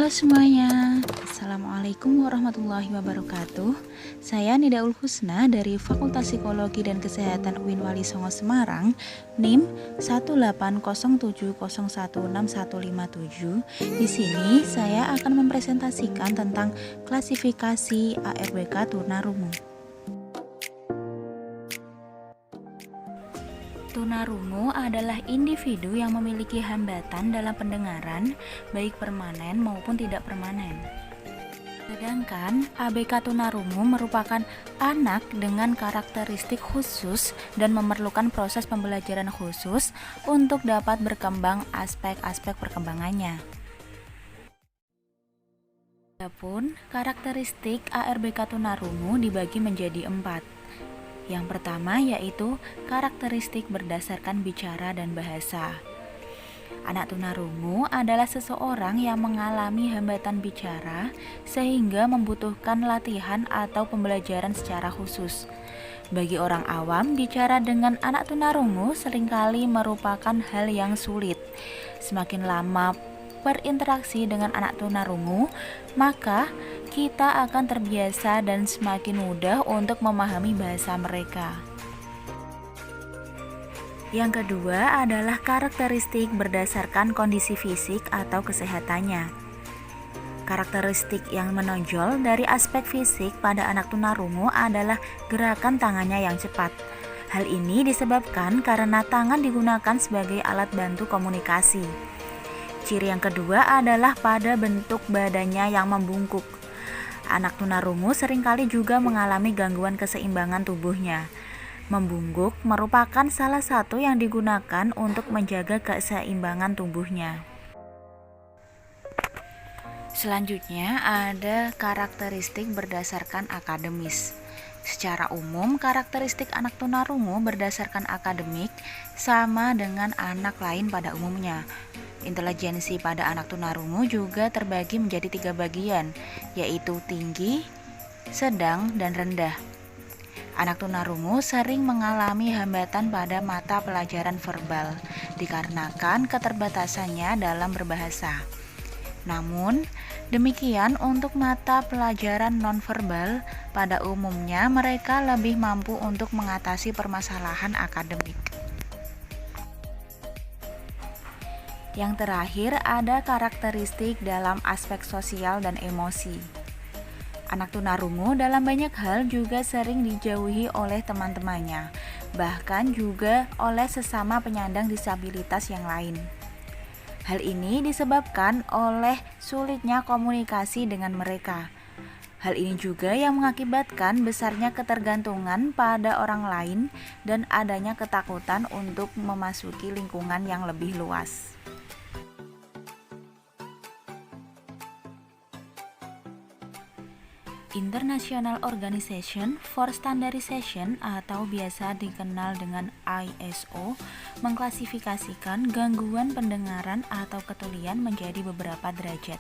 Halo semuanya, Assalamualaikum warahmatullahi wabarakatuh. Saya Nidaul Husna dari Fakultas Psikologi dan Kesehatan UIN Wali Songo Semarang, NIM 18010161557. Di sini saya akan mempresentasikan tentang klasifikasi ARBK tunarungu. Tunarungu adalah individu yang memiliki hambatan dalam pendengaran, baik permanen maupun tidak permanen. Sedangkan ABK tunarungu merupakan anak dengan karakteristik khusus dan memerlukan proses pembelajaran khusus untuk dapat berkembang aspek-aspek perkembangannya. Adapun karakteristik ARBK tunarungu dibagi menjadi 4. Yang pertama yaitu karakteristik berdasarkan bicara dan bahasa. Anak tunarungu adalah seseorang yang mengalami hambatan bicara sehingga membutuhkan latihan atau pembelajaran secara khusus. Bagi orang awam, bicara dengan anak tunarungu seringkali merupakan hal yang sulit. Semakin lama berinteraksi dengan anak tunarungu, maka kita akan terbiasa dan semakin mudah untuk memahami bahasa mereka. Yang kedua adalah karakteristik berdasarkan kondisi fisik atau kesehatannya. Karakteristik yang menonjol dari aspek fisik pada anak tunarungu adalah gerakan tangannya yang cepat. Hal ini disebabkan karena tangan digunakan sebagai alat bantu komunikasi. Ciri yang kedua adalah pada bentuk badannya yang membungkuk. Anak tunarungu seringkali juga mengalami gangguan keseimbangan tubuhnya. Membungkuk merupakan salah satu yang digunakan untuk menjaga keseimbangan tubuhnya. Selanjutnya ada karakteristik berdasarkan akademis. Secara umum, karakteristik anak tunarungu berdasarkan akademik sama dengan anak lain pada umumnya. Intelijensi pada anak tunarungu juga terbagi menjadi 3 bagian, yaitu tinggi, sedang, dan rendah. Anak tunarungu sering mengalami hambatan pada mata pelajaran verbal dikarenakan keterbatasannya dalam berbahasa. Namun, demikian untuk mata pelajaran nonverbal, pada umumnya mereka lebih mampu untuk mengatasi permasalahan akademik. Yang terakhir ada karakteristik dalam aspek sosial dan emosi. Anak tunarungu dalam banyak hal juga sering dijauhi oleh teman-temannya, bahkan juga oleh sesama penyandang disabilitas yang lain. Hal ini disebabkan oleh sulitnya komunikasi dengan mereka. Hal ini juga yang mengakibatkan besarnya ketergantungan pada orang lain dan adanya ketakutan untuk memasuki lingkungan yang lebih luas. International Organization for Standardization atau biasa dikenal dengan ISO mengklasifikasikan gangguan pendengaran atau ketulian menjadi beberapa derajat.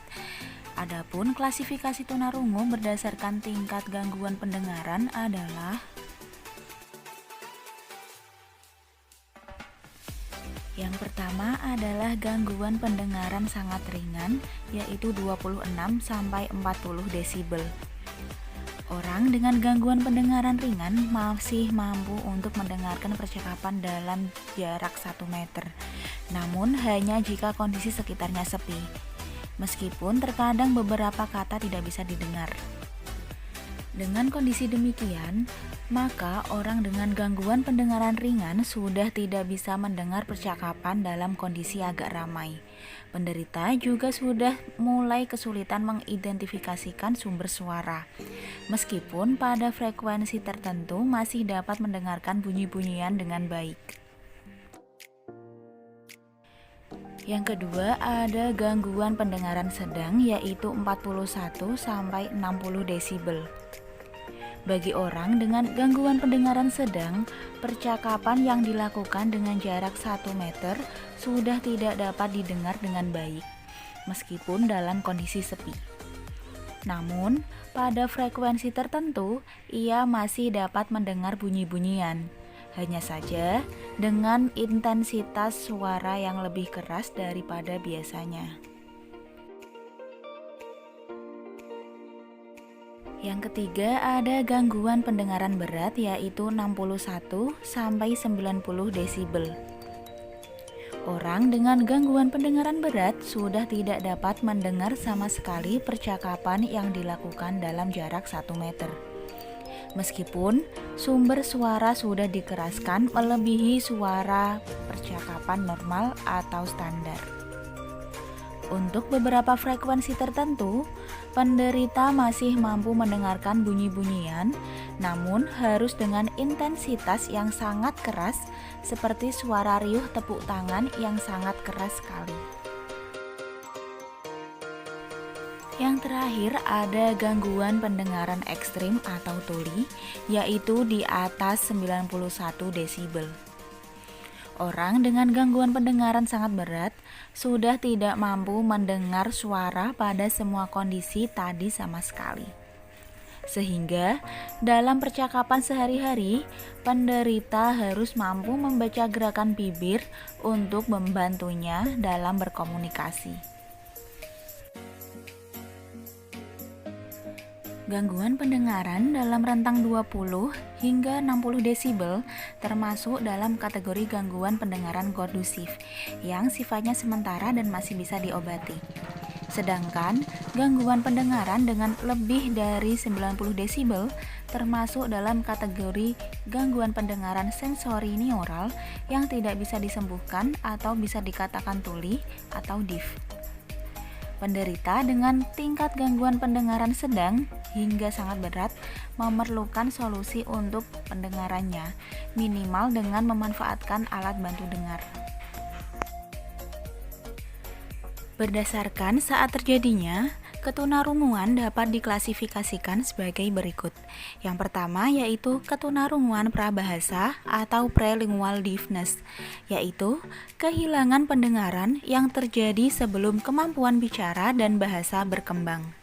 Adapun klasifikasi tunarungu berdasarkan tingkat gangguan pendengaran adalah yang pertama adalah gangguan pendengaran sangat ringan, yaitu 26 sampai 40 desibel. Orang dengan gangguan pendengaran ringan masih mampu untuk mendengarkan percakapan dalam jarak 1 meter, namun hanya jika kondisi sekitarnya sepi. Meskipun terkadang beberapa kata tidak bisa didengar. Dengan kondisi demikian, maka orang dengan gangguan pendengaran ringan sudah tidak bisa mendengar percakapan dalam kondisi agak ramai. Penderita juga sudah mulai kesulitan mengidentifikasikan sumber suara. Meskipun pada frekuensi tertentu masih dapat mendengarkan bunyi-bunyian dengan baik. Yang kedua ada gangguan pendengaran sedang, yaitu 41 sampai 60 desibel. Bagi orang dengan gangguan pendengaran sedang, percakapan yang dilakukan dengan jarak 1 meter sudah tidak dapat didengar dengan baik, meskipun dalam kondisi sepi. Namun, pada frekuensi tertentu, ia masih dapat mendengar bunyi-bunyian. Hanya saja dengan intensitas suara yang lebih keras daripada biasanya. Yang ketiga ada gangguan pendengaran berat yaitu 61 sampai 90 desibel. Orang dengan gangguan pendengaran berat sudah tidak dapat mendengar sama sekali percakapan yang dilakukan dalam jarak 1 meter. Meskipun sumber suara sudah dikeraskan melebihi suara percakapan normal atau standar. Untuk beberapa frekuensi tertentu, penderita masih mampu mendengarkan bunyi-bunyian, namun harus dengan intensitas yang sangat keras, seperti suara riuh tepuk tangan yang sangat keras sekali. Yang terakhir ada gangguan pendengaran ekstrim atau tuli, yaitu di atas 91 desibel. Orang dengan gangguan pendengaran sangat berat sudah tidak mampu mendengar suara pada semua kondisi tadi sama sekali. Sehingga dalam percakapan sehari-hari, penderita harus mampu membaca gerakan bibir untuk membantunya dalam berkomunikasi. Gangguan pendengaran dalam rentang 20 hingga 60 desibel termasuk dalam kategori gangguan pendengaran kondusif yang sifatnya sementara dan masih bisa diobati. Sedangkan gangguan pendengaran dengan lebih dari 90 desibel termasuk dalam kategori gangguan pendengaran sensori neural yang tidak bisa disembuhkan atau bisa dikatakan tuli atau deaf. Penderita dengan tingkat gangguan pendengaran sedang hingga sangat berat memerlukan solusi untuk pendengarannya, minimal dengan memanfaatkan alat bantu dengar. Berdasarkan saat terjadinya, ketunarunguan dapat diklasifikasikan sebagai berikut. Yang pertama yaitu ketunarunguan prabahasa atau prelingual deafness, yaitu kehilangan pendengaran yang terjadi sebelum kemampuan bicara dan bahasa berkembang.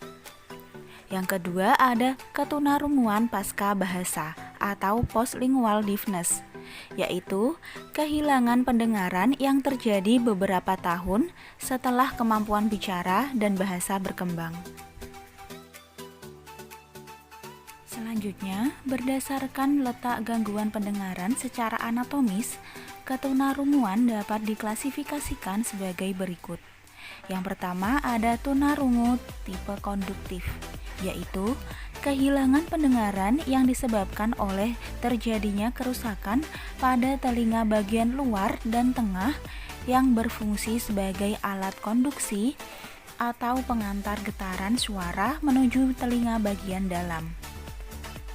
Yang kedua ada ketunarunguan pasca bahasa atau postlingual deafness, yaitu kehilangan pendengaran yang terjadi beberapa tahun setelah kemampuan bicara dan bahasa berkembang. Selanjutnya, berdasarkan letak gangguan pendengaran secara anatomis, ketunarunguan dapat diklasifikasikan sebagai berikut. Yang pertama ada tunarungu tipe konduktif, yaitu kehilangan pendengaran yang disebabkan oleh terjadinya kerusakan pada telinga bagian luar dan tengah yang berfungsi sebagai alat konduksi atau pengantar getaran suara menuju telinga bagian dalam.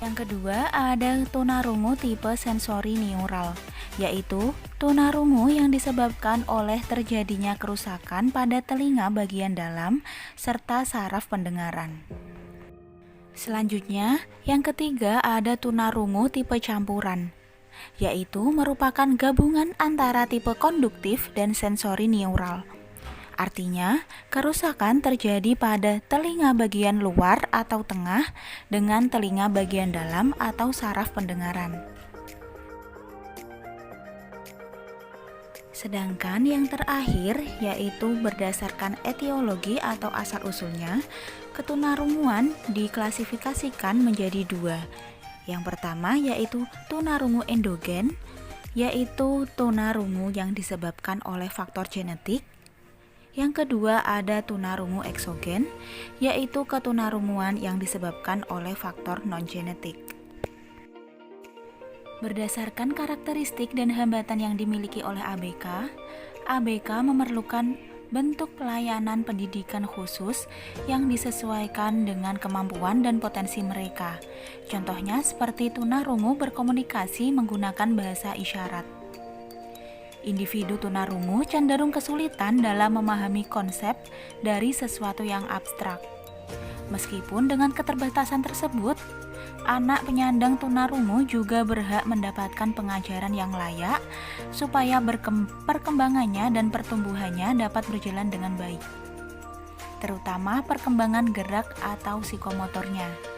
Yang kedua ada tunarungu tipe sensori neural, yaitu tunarungu yang disebabkan oleh terjadinya kerusakan pada telinga bagian dalam serta saraf pendengaran. Selanjutnya, yang ketiga ada tunarungu tipe campuran, yaitu merupakan gabungan antara tipe konduktif dan sensori neural. Artinya, kerusakan terjadi pada telinga bagian luar atau tengah dengan telinga bagian dalam atau saraf pendengaran. Sedangkan yang terakhir yaitu berdasarkan etiologi atau asal-usulnya, ketunarunguan diklasifikasikan menjadi dua. Yang pertama yaitu tunarungu endogen, yaitu tunarungu yang disebabkan oleh faktor genetik. Yang kedua ada tunarungu eksogen, yaitu ketunarunguan yang disebabkan oleh faktor non-genetik. Berdasarkan karakteristik dan hambatan yang dimiliki oleh ABK memerlukan bentuk pelayanan pendidikan khusus yang disesuaikan dengan kemampuan dan potensi mereka. Contohnya seperti tunarungu berkomunikasi menggunakan bahasa isyarat. Individu tunarungu cenderung kesulitan dalam memahami konsep dari sesuatu yang abstrak. Meskipun dengan keterbatasan tersebut, anak penyandang tunarungu juga berhak mendapatkan pengajaran yang layak supaya perkembangannya dan pertumbuhannya dapat berjalan dengan baik, terutama perkembangan gerak atau psikomotornya.